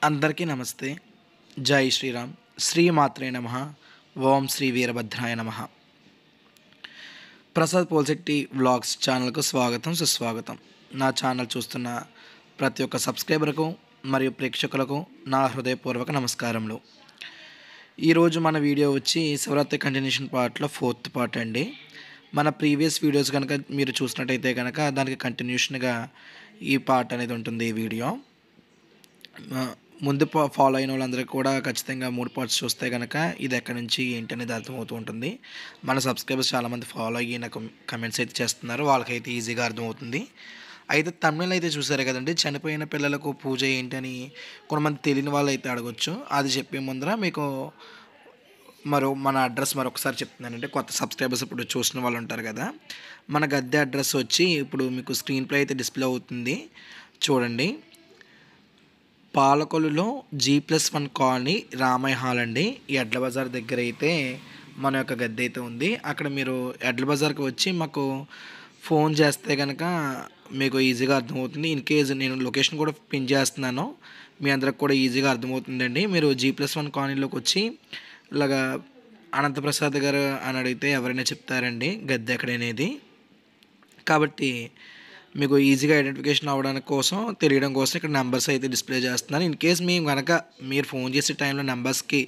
అందరికీ నమస్తే. జై శ్రీరామ్. శ్రీమాత్రే నమః. ఓం శ్రీ వీరభద్రాయ నమః. ప్రసాద్ పోల్శెట్టి వ్లాగ్స్ ఛానల్కు స్వాగతం, సుస్వాగతం. నా ఛానల్ చూస్తున్న ప్రతి ఒక్క సబ్స్క్రైబర్కు మరియు ప్రేక్షకులకు నా హృదయపూర్వక నమస్కారములు. ఈరోజు మన వీడియో వచ్చి శివరాత్రి కంటిన్యూషన్ పార్ట్లో 4th పార్ట్ అండి. మన ప్రీవియస్ వీడియోస్ కనుక మీరు చూసినట్టయితే కనుక దానికి కంటిన్యూషన్గా ఈ పార్ట్ అనేది ఉంటుంది. ఈ వీడియో ముందు ఫాలో అయిన వాళ్ళందరికీ కూడా ఖచ్చితంగా 3 పార్ట్స్ చూస్తే కనుక ఇది ఎక్కడి నుంచి ఏంటి అనేది అర్థమవుతూ ఉంటుంది. మన సబ్స్క్రైబర్స్ చాలామంది ఫాలో అయ్యి నాకు కమెంట్స్ అయితే చేస్తున్నారు, వాళ్ళకైతే ఈజీగా అర్థమవుతుంది. అయితే తమిళలో అయితే చూసారు కదండి, చనిపోయిన పిల్లలకు పూజ ఏంటని కొంతమంది తెలియని వాళ్ళు అయితే అడగొచ్చు. అది చెప్పే ముందర మీకు మన అడ్రస్ మరొకసారి చెప్తున్నానంటే, కొత్త సబ్స్క్రైబర్స్ ఇప్పుడు చూసిన వాళ్ళు ఉంటారు కదా, మన గద్దె అడ్రస్ వచ్చి ఇప్పుడు మీకు స్క్రీన్ ప్లే అయితే డిస్ప్లే అవుతుంది చూడండి. పాలకొల్లులో G+1 కాలనీ రామయ్య హాల్ అండి. ఈ ఎడ్ల బజార్ దగ్గర అయితే మన యొక్క గద్దె అయితే ఉంది. అక్కడ మీరు ఎడ్ల బజార్కి వచ్చి మాకు ఫోన్ చేస్తే కనుక మీకు ఈజీగా అర్థమవుతుంది. ఇన్ కేస్ నేను లొకేషన్ కూడా పిన్ చేస్తున్నాను, మీ అందరికి కూడా ఈజీగా అర్థమవుతుందండి. మీరు G+1 కాలనీలోకి వచ్చి ఇలాగా అనంతప్రసాద్ గారు అని అడిగితే ఎవరైనా చెప్తారండి గద్దె ఎక్కడనేది. కాబట్టి మీకు ఈజీగా ఐడెంటిఫికేషన్ అవ్వడానికి కోసం, తెలియడం కోసం ఇక్కడ నెంబర్స్ అయితే డిస్ప్లే చేస్తున్నాను. ఇన్ కేస్ మేము కనుక మీరు ఫోన్ చేసే టైంలో నెంబర్స్కి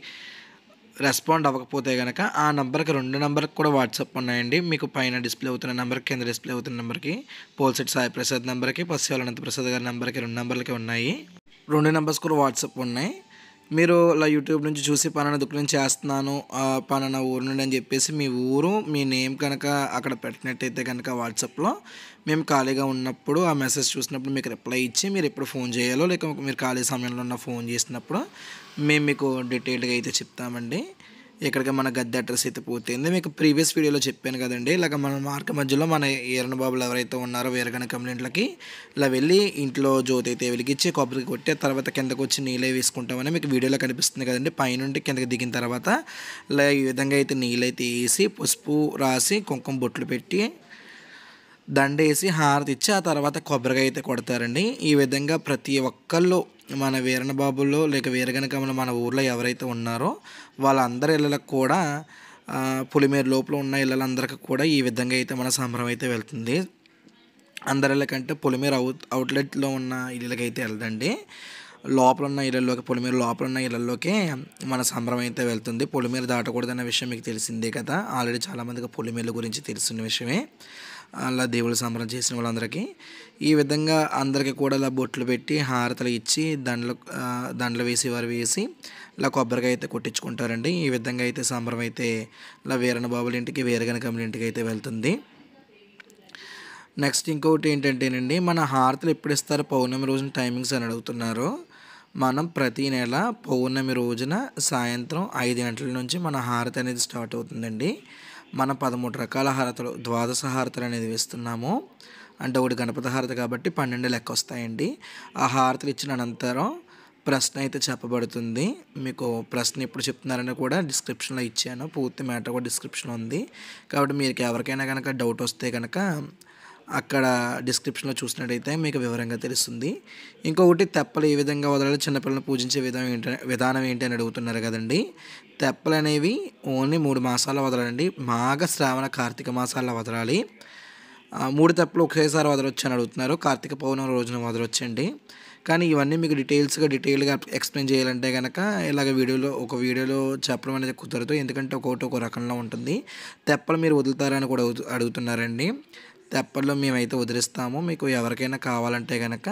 రెస్పాండ్ అవ్వకపోతే కనుక ఆ నెంబర్కి 2 నెంబర్కి కూడా వాట్సాప్ ఉన్నాయండి. మీకు పైన డిస్ప్లే అవుతున్న నెంబర్కి, కింద డిస్ప్లే అవుతున్న నెంబర్కి, పోల్శెట్టి సాయి ప్రసాద్ నెంబర్కి, పసివాళ్ళ అనంతప్రసాద్ గారి నెంబర్కి 2 నెంబర్లకి ఉన్నాయి. 2 నెంబర్స్ కూడా వాట్సాప్ ఉన్నాయి. మీరు ఇలా యూట్యూబ్ నుంచి చూసి పలానా దుక్కు నుంచి చేస్తున్నాను, పలానా ఊరు నుండి అని చెప్పేసి మీ ఊరు, మీ నేమ్ కనుక అక్కడ పెట్టినట్టయితే కనుక వాట్సాప్లో మేము ఖాళీగా ఉన్నప్పుడు ఆ మెసేజ్ చూసినప్పుడు మీకు రిప్లై ఇచ్చి మీరు ఎప్పుడు ఫోన్ చేయాలో, లేక మీరు ఖాళీ సమయంలో ఉన్న ఫోన్ చేసినప్పుడు మేము మీకు డీటెయిల్డ్గా అయితే చెప్తామండి. ఇక్కడికి మన గద్దె అడ్రస్ అయితే పూర్తయింది. మీకు ప్రీవియస్ వీడియోలో చెప్పాను కదండి, ఇలాగ మన మార్గ మధ్యలో మన ఈరణ బాబులు ఎవరైతే ఉన్నారో వీరగణ కంప్లైంట్లకి ఇలా వెళ్ళి ఇంట్లో జ్యోతి అయితే వెలిగించి కొబ్బరికి కొట్టి తర్వాత కిందకు వచ్చి నీళ్ళే వేసుకుంటామని మీకు వీడియోలో కనిపిస్తుంది కదండి. పైనుండి కిందకి దిగిన తర్వాత ఇలా ఈ విధంగా అయితే నీళ్ళైతే వేసి పసుపు రాసి కుంకుమ బొట్లు పెట్టి దండేసి హారతి ఇచ్చి ఆ తర్వాత కొబ్బరికాయ అయితే కొడతారండి. ఈ విధంగా ప్రతి ఒక్కళ్ళు మన వీరణ బాబుల్లో లేక వీరగణకంలో మన ఊర్లో ఎవరైతే ఉన్నారో వాళ్ళందరి ఇళ్ళకి కూడా పులిమేరు లోపల ఉన్న ఇళ్ళందరికీ కూడా ఈ విధంగా అయితే మన సంబరం అయితే వెళ్తుంది. అందరి ఇళ్ళకంటే పులిమేరు అవుట్లెట్లో ఉన్న ఇళ్ళకైతే వెళ్దండి. లోపల ఉన్న ఇళ్ళల్లోకి, పులిమేరు లోపల ఉన్న ఇళ్ళల్లోకి మన సంబరం అయితే వెళ్తుంది. పులిమేరు దాటకూడదన్న విషయం మీకు తెలిసిందే కదా, ఆల్రెడీ చాలామందికి పులిమేరు గురించి తెలిసిన విషయమే. అలా దేవుళ్ళ సంబరం చేసిన వాళ్ళందరికీ ఈ విధంగా అందరికీ కూడా ఇలా బొట్లు పెట్టి హారతలు ఇచ్చి దండలు వేసి వారు వేసి ఇలా కొబ్బరికాయ అయితే కొట్టించుకుంటారండి. ఈ విధంగా అయితే సంబరం అయితే ఇలా వీరణ బాబుల ఇంటికి, వీరగణకముల ఇంటికి అయితే వెళ్తుంది. నెక్స్ట్ ఇంకొకటి ఏంటంటేనండి, మన హారతలు ఎప్పుడు ఇస్తారు పౌర్ణమి రోజున టైమింగ్స్ అని అడుగుతున్నారు. మనం ప్రతి నెల పౌర్ణమి రోజున సాయంత్రం 5 గంటల నుంచి మన హారతి అనేది స్టార్ట్ అవుతుందండి. మనం 13 రకాల హారతలు, ద్వాదశ హారతలు అనేది వేస్తున్నాము. అంటే ఒకటి గణపతి హారతి కాబట్టి 12 లెక్క వస్తాయండి. ఆ హారతలు ఇచ్చిన అనంతరం ప్రశ్న అయితే చెప్పబడుతుంది. మీకు ప్రశ్న ఎప్పుడు చెప్తున్నారని కూడా డిస్క్రిప్షన్లో ఇచ్చాను, పూర్తి మ్యాటర్ కూడా డిస్క్రిప్షన్లో ఉంది. కాబట్టి మీకు ఎవరికైనా కనుక డౌట్ వస్తే కనుక అక్కడ డిస్క్రిప్షన్లో చూసినట్టయితే మీకు వివరంగా తెలుస్తుంది. ఇంకొకటి తెప్పలు ఏ విధంగా వదలాలి, చిన్నపిల్లలను పూజించే విధానం ఏంటి అని అడుగుతున్నారు కదండి. తెప్పలు అనేవి ఓన్లీ 3 మాసాల్లో వదలండి. మాఘ, శ్రావణ, కార్తీక మాసాల్లో వదలాలి. 3 తెప్పలు ఒకేసారి వదలొచ్చు అని అడుగుతున్నారు. కార్తీక పౌర్ణమి రోజున వదలొచ్చండి. కానీ ఇవన్నీ మీకు డీటెయిల్డ్గా ఎక్స్ప్లెయిన్ చేయాలంటే కనుక ఇలాగ ఒక వీడియోలో చెప్పడం అనేది కుదరదు, ఎందుకంటే ఒక్కొక్కటి ఒక రకంలో ఉంటుంది. తెప్పలు మీరు వదులుతారని కూడా అడుగుతున్నారండి. తెప్పల్లో మేమైతే వదిలిస్తాము. మీకు ఎవరికైనా కావాలంటే కనుక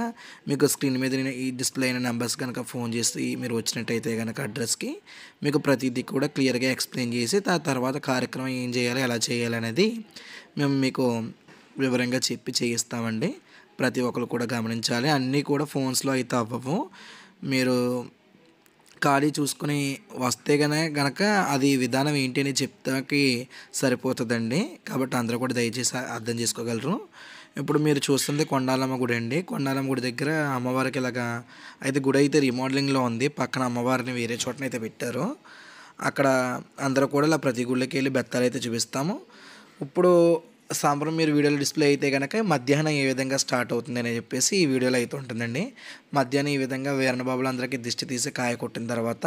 మీకు స్క్రీన్ మీద ఈ డిస్ప్లే అయిన నెంబర్స్ కనుక ఫోన్ చేసి మీరు వచ్చినట్టయితే కనుక అడ్రస్కి మీకు ప్రతిదీ కూడా క్లియర్గా ఎక్స్ప్లెయిన్ చేసి తర్వాత కార్యక్రమం ఏం చేయాలి, ఎలా చేయాలి అనేది మేము మీకు వివరంగా చెప్పి చేయిస్తామండి. ప్రతి ఒక్కరు కూడా గమనించాలి. అన్నీ కూడా ఫోన్స్‌లో అయితే అవ్వవు. మీరు ఖాళీ చూసుకొని వస్తే గనక అది విధానం ఏంటి అని చెప్తాకి సరిపోతుందండి. కాబట్టి అందరూ కూడా దయచేసి అర్థం చేసుకోగలరు. ఇప్పుడు మీరు చూస్తుంది కొండాలమ్మ గుడి అండి. కొండాలమ్మ గుడి దగ్గర అమ్మవారికి ఇలాగా అయితే గుడి అయితే రీమోడలింగ్‌లో ఉంది. పక్కన అమ్మవారిని వేరే చోటనైతే పెట్టారు. అక్కడ అందరూ కూడా ఇలా ప్రతి గుళ్ళకి వెళ్ళి బెత్తాలైతే చూపిస్తాము. ఇప్పుడు సాయంత్రం మీరు వీడియోలో డిస్ప్లే అయితే కనుక మధ్యాహ్నం ఏ విధంగా స్టార్ట్ అవుతుందని చెప్పేసి ఈ వీడియోలో అయితే ఉంటుందండి. మధ్యాహ్నం ఈ విధంగా వీరన్న బాబులందరికీ దిష్టి తీసి కాయ కొట్టిన తర్వాత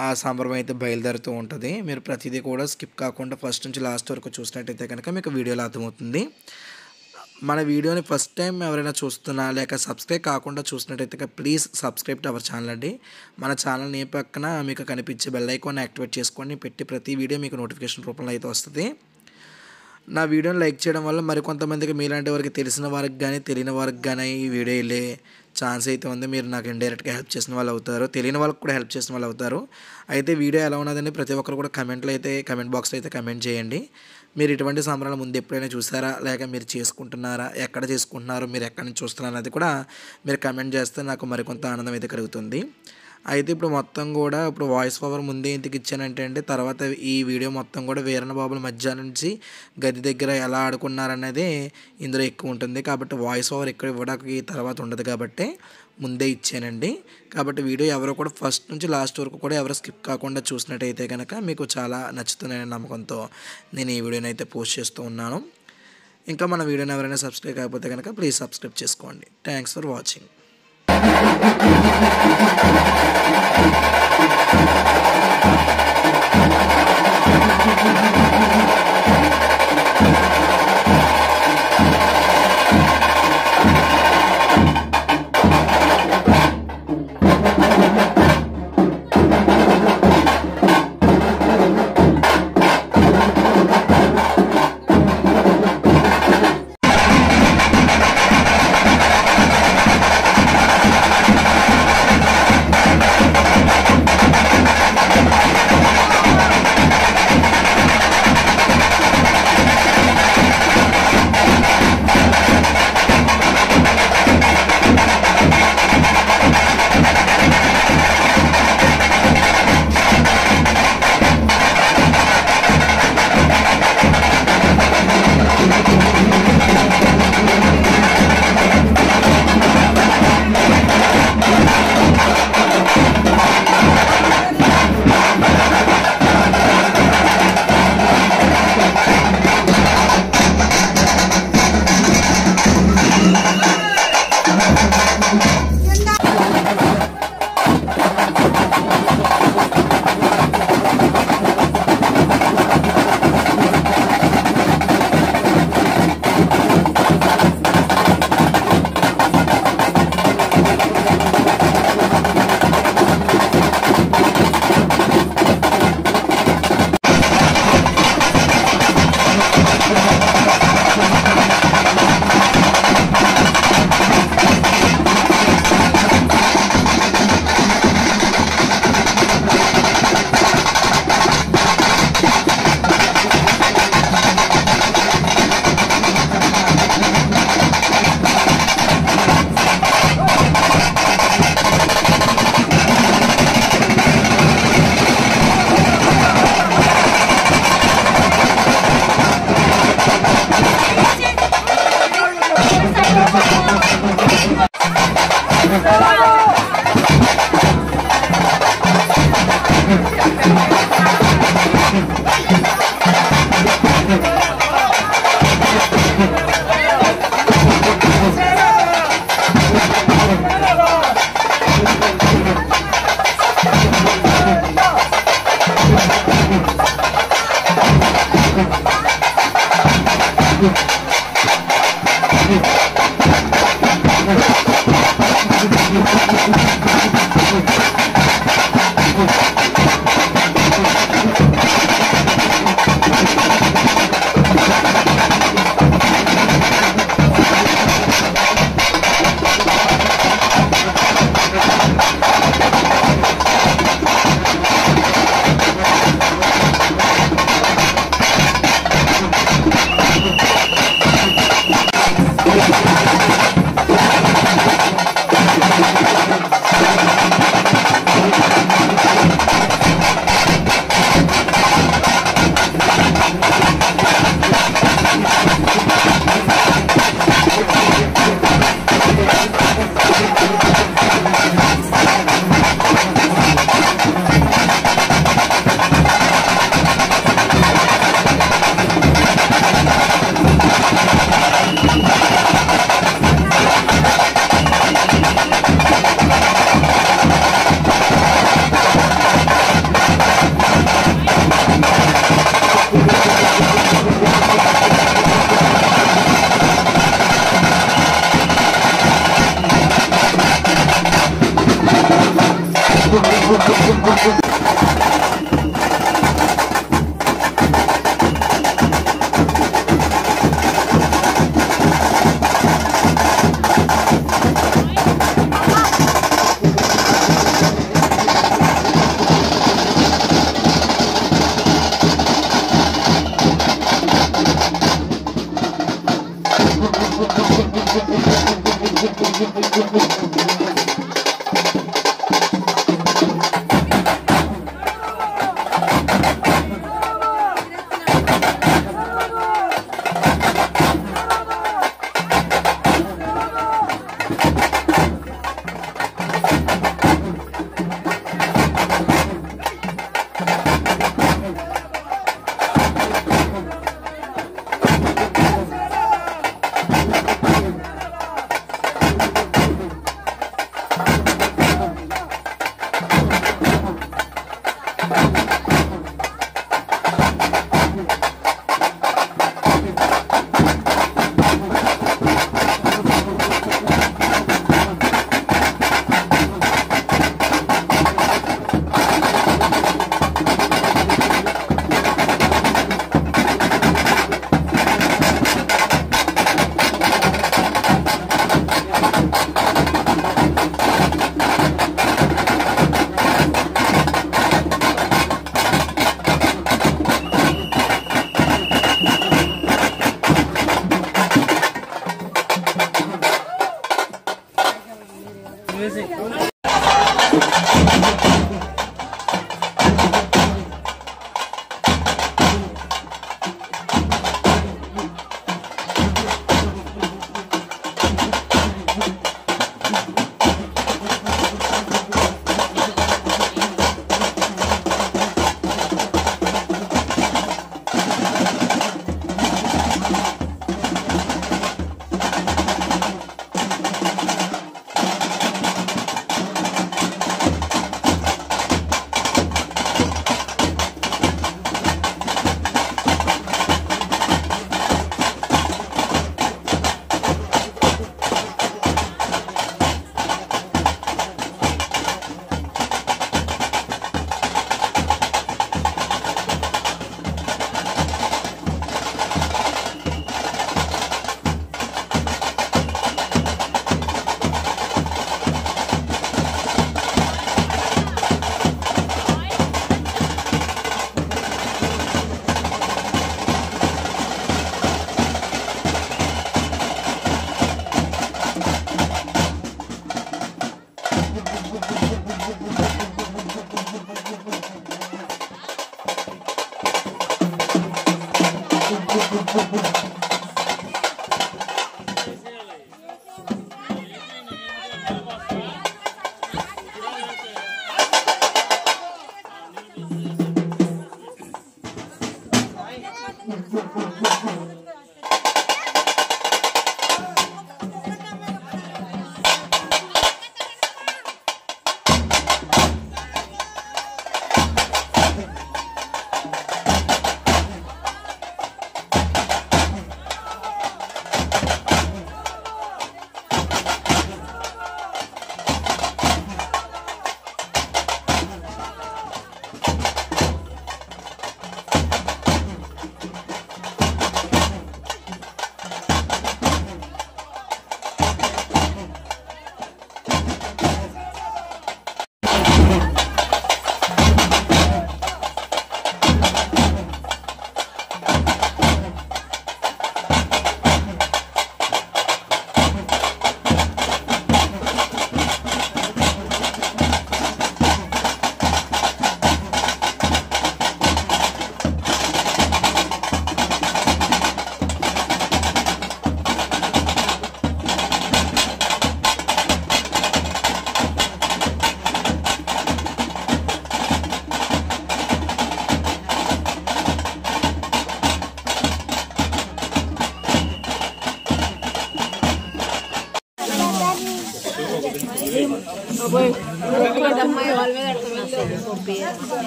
ఆ సంబరం అయితే బయలుదేరుతూ ఉంటుంది. మీరు ప్రతిదీ కూడా స్కిప్ కాకుండా ఫస్ట్ నుంచి లాస్ట్ వరకు చూసినట్టయితే కనుక మీకు వీడియోలో అర్థమవుతుంది. మన వీడియోని ఫస్ట్ టైం ఎవరైనా చూస్తున్నా లేక సబ్స్క్రైబ్ కాకుండా చూసినట్టయితే please subscribe to our channel అండి. మన ఛానల్ని పక్కన మీకు కనిపించే బెల్ ఐకాన్ యాక్టివేట్ చేసుకొని పెట్టి ప్రతి వీడియో మీకు నోటిఫికేషన్ రూపంలో అయితే వస్తుంది. నా వీడియోని లైక్ చేయడం వల్ల మరికొంతమందికి మీలాంటి వారికి తెలిసిన వారికి కానీ తెలియని వారికి కానీ ఈ వీడియో వెళ్ళే ఛాన్స్ అయితే ఉంది. మీరు నాకు ఇండైరెక్ట్గా హెల్ప్ చేసిన వాళ్ళు అవుతారు, తెలియని వాళ్ళకి కూడా హెల్ప్ చేసిన వాళ్ళు అవుతారు. అయితే వీడియో ఎలా ఉన్నదని ప్రతి ఒక్కరు కూడా కమెంట్ బాక్స్లో అయితే కమెంట్ చేయండి. మీరు ఇటువంటి సంబరాలు ముందు ఎప్పుడైనా చూసారా, లేక మీరు చేసుకుంటున్నారా, ఎక్కడ చేసుకుంటున్నారు, మీరు ఎక్కడి నుంచి చూస్తున్నారు అనేది కూడా మీరు కమెంట్ చేస్తే నాకు మరికొంత ఆనందం అయితే కలుగుతుంది. అయితే ఇప్పుడు మొత్తం కూడా ఇప్పుడు వాయిస్ ఓవర్ ముందే ఎందుకు ఇచ్చానంటే అండి, తర్వాత ఈ వీడియో మొత్తం కూడా వీరన్న బాబుల మధ్య నుంచి గది దగ్గర ఎలా ఆడుకున్నారనేది ఇందులో ఎక్కువ ఉంటుంది. కాబట్టి వాయిస్ ఓవర్ ఎక్కువ ఇవ్వడానికి తర్వాత ఉండదు కాబట్టి ముందే ఇచ్చానండి. కాబట్టి వీడియో ఎవరో కూడా ఫస్ట్ నుంచి లాస్ట్ వరకు కూడా ఎవరు స్కిప్ కాకుండా చూసినట్టయితే కనుక మీకు చాలా నచ్చుతుందనే నమ్మకంతో నేను ఈ వీడియోని అయితే పోస్ట్ చేస్తూ ఉన్నాను. ఇంకా మన వీడియోని ఎవరైనా సబ్స్క్రైబ్ కాకపోతే కనుక ప్లీజ్ సబ్స్క్రైబ్ చేసుకోండి. Thanks for watching.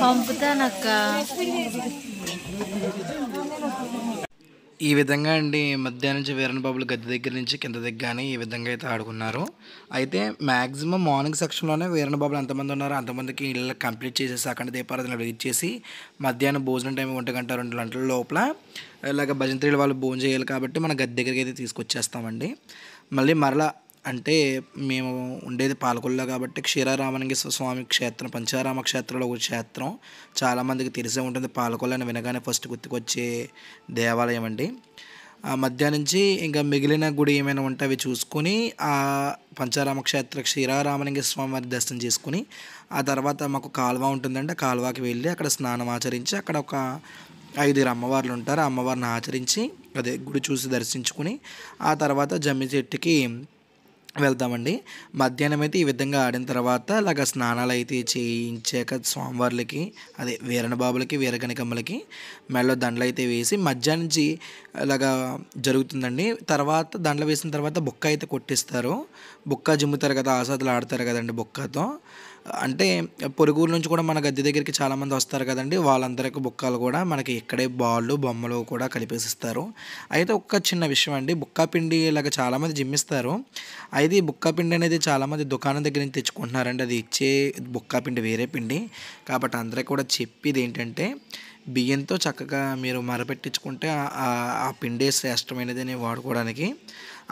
పంపుతానక్క. ఈ విధంగా అండి మధ్యాహ్నం నుంచి వీరన్న బాబులు గద్దె దగ్గర నుంచి కింద దిగ్గానే ఈ విధంగా అయితే ఆడుకున్నారు. అయితే మాక్సిమం మార్నింగ్ సెక్షన్‌లోనే వీరన్న బాబులు ఎంతమంది ఉన్నారో అంతమందికి ఇళ్ళకి కంప్లీట్ చేసేసి అఖండ దీపారాధన వెలిగించేసి మధ్యాహ్నం భోజనం టైం 1 గంట 2 గంటల లోపల ఇలాగ భజంత్రీలు వాళ్ళు భోజనం చేయాలి కాబట్టి మన గద్దె దగ్గరికి అయితే తీసుకొచ్చేస్తామండి. మళ్ళీ మరలా అంటే మేము ఉండేది పాలకొల్లులో కాబట్టి క్షీరారామలింగేశ్వర స్వామి క్షేత్రం పంచారామ క్షేత్రంలో ఒక క్షేత్రం. చాలామందికి తెలిసే ఉంటుంది. పాలకొల్లు అని వినగానే ఫస్ట్ గుర్తుకొచ్చే దేవాలయం అండి. మధ్యాహ్నం నుంచి ఇంకా మిగిలిన గుడి ఏమైనా ఉంటే అవి చూసుకొని పంచారామ క్షేత్ర క్షీరారామలింగేశ్వర స్వామి వారి దర్శనం చేసుకుని ఆ తర్వాత మాకు కాలువ ఉంటుందండి. ఆ కాలువకి వెళ్ళి అక్కడ స్నానం ఆచరించి అక్కడ ఒక 5 అమ్మవార్లు ఉంటారు. ఆ అమ్మవారిని ఆచరించి అదే గుడి చూసి దర్శించుకుని ఆ తర్వాత జమ్మి చెట్టుకి వెళ్తామండి. మధ్యాహ్నం అయితే ఈ విధంగా ఆడిన తర్వాత ఇలాగ స్నానాలు అయితే చేయించాక స్వామివార్లకి అదే వీరన్న బాబులకి వీరకనికమ్మలకి మెడలో దండలు అయితే వేసి మధ్యాహ్నం నుంచి ఇలాగా జరుగుతుందండి. తర్వాత దండలు వేసిన తర్వాత బుక్క అయితే కొట్టిస్తారు. బుక్క జిమ్ముతారు కదా, ఆసాదులు ఆడతారు కదండి బుక్కతో. అంటే పొరుగురు నుంచి కూడా మన గద్దె దగ్గరికి చాలామంది వస్తారు కదండి, వాళ్ళందరికీ బుక్కలు కూడా మనకి ఇక్కడే బాళ్ళు బొమ్మలు కూడా కలిపేసిస్తారు. అయితే ఒక్క చిన్న విషయం అండి, బుక్కా పిండి ఇలాగ చాలామంది జిమ్మిస్తారు. అయితే ఈ బుక్కా పిండి అనేది చాలామంది దుకాణం దగ్గర నుంచి తెచ్చుకుంటున్నారండి. అది ఇచ్చే బుక్కా పిండి వేరే పిండి కాబట్టి అందరికీ కూడా చెప్పేది ఏంటంటే బియ్యంతో చక్కగా మీరు మరపెట్టించుకుంటే ఆ పిండే శ్రేష్టమైనది అని వాడుకోవడానికి.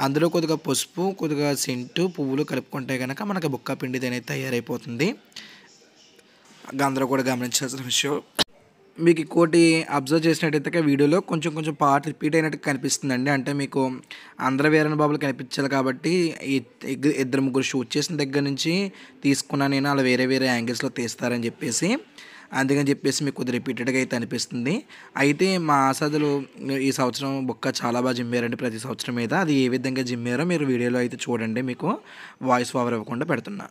అందులో కొద్దిగా పసుపు, కొద్దిగా సెంటు, పువ్వులు కలుపుకుంటే కనుక మనకి బుక్కా పిండిది అనేది తయారైపోతుంది. అందరూ కూడా గమనించాల్సిన విషయం. మీకు ఇంకోటి అబ్జర్వ్ చేసినట్టయితే వీడియోలో కొంచెం కొంచెం పార్ట్ రిపీట్ అయినట్టు కనిపిస్తుందండి. అంటే మీకు అందరు వీరన్న బాబులు కనిపించాలి కాబట్టి ఇద్దరు ముగ్గురు షూట్ చేసిన దగ్గర నుంచి తీసుకున్నా నేను అలా వేరే వేరే యాంగిల్స్లో తీస్తారని చెప్పేసి, అందుకని చెప్పేసి మీకు కొద్దిగా రిపీటెడ్గా అయితే అనిపిస్తుంది. అయితే మా ఆసాదులు ఈ సంవత్సరం బుక్క చాలా బాగా జిమ్మారండి ప్రతి సంవత్సరం మీద. అది ఏ విధంగా జిమ్మారో మీరు వీడియోలో అయితే చూడండి. మీకు వాయిస్ ఓవర్ ఇవ్వకుండా పెడుతున్నా.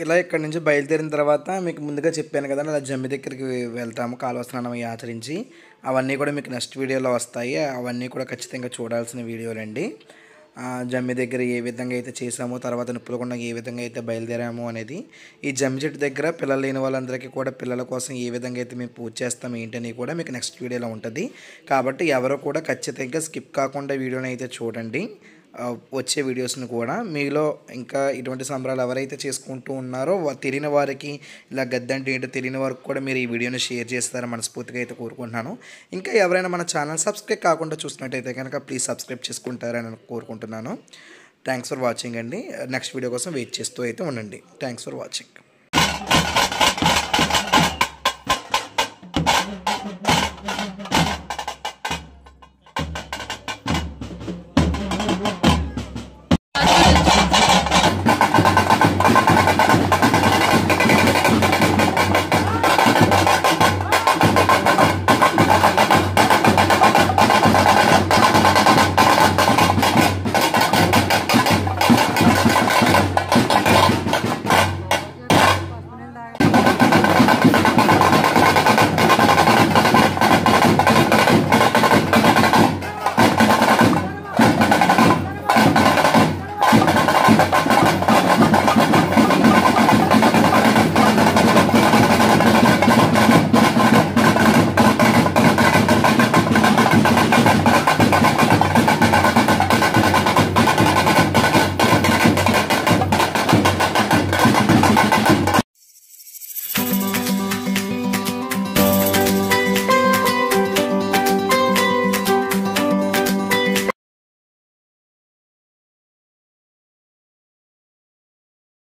ఇలా ఇక్కడి నుంచి బయలుదేరిన తర్వాత మీకు ముందుగా చెప్పాను కదండి, అలా జమ్మి దగ్గరికి వెళ్తాము కాలువ స్నానం ఆచరించి. అవన్నీ కూడా మీకు నెక్స్ట్ వీడియోలో వస్తాయి. అవన్నీ కూడా ఖచ్చితంగా చూడాల్సిన వీడియోలండి. జమ్మి దగ్గర ఏ విధంగా అయితే చేసామో, తర్వాత నిప్పులకొండ ఏ విధంగా అయితే బయలుదేరామో అనేది. ఈ జమ్మి చెట్టు దగ్గర పిల్లలు లేని వాళ్ళందరికీ కూడా పిల్లల కోసం ఏ విధంగా అయితే మేము పూజ చేస్తాం ఏంటని కూడా మీకు నెక్స్ట్ వీడియోలో ఉంటుంది. కాబట్టి ఎవరో కూడా ఖచ్చితంగా స్కిప్ కాకుండా వీడియోని అయితే చూడండి. వచ్చే వీడియోస్ని కూడా మీలో ఇంకా ఇటువంటి సంబరాలు ఎవరైతే చేసుకుంటూ ఉన్నారో తెలియని వారికి ఇలా గద్దె అంటే ఏంటో తెలియని వారికి కూడా మీరు ఈ వీడియోని షేర్ చేస్తారని మనస్ఫూర్తిగా అయితే కోరుకుంటున్నాను. ఇంకా ఎవరైనా మన ఛానల్ సబ్స్క్రైబ్ కాకుండా చూసినట్టయితే కనుక ప్లీజ్ సబ్స్క్రైబ్ చేసుకుంటారని కోరుకుంటున్నాను. థ్యాంక్స్ ఫర్ వాచింగ్ అండి. నెక్స్ట్ వీడియో కోసం వెయిట్ చేస్తూ అయితే ఉండండి. Thanks for watching.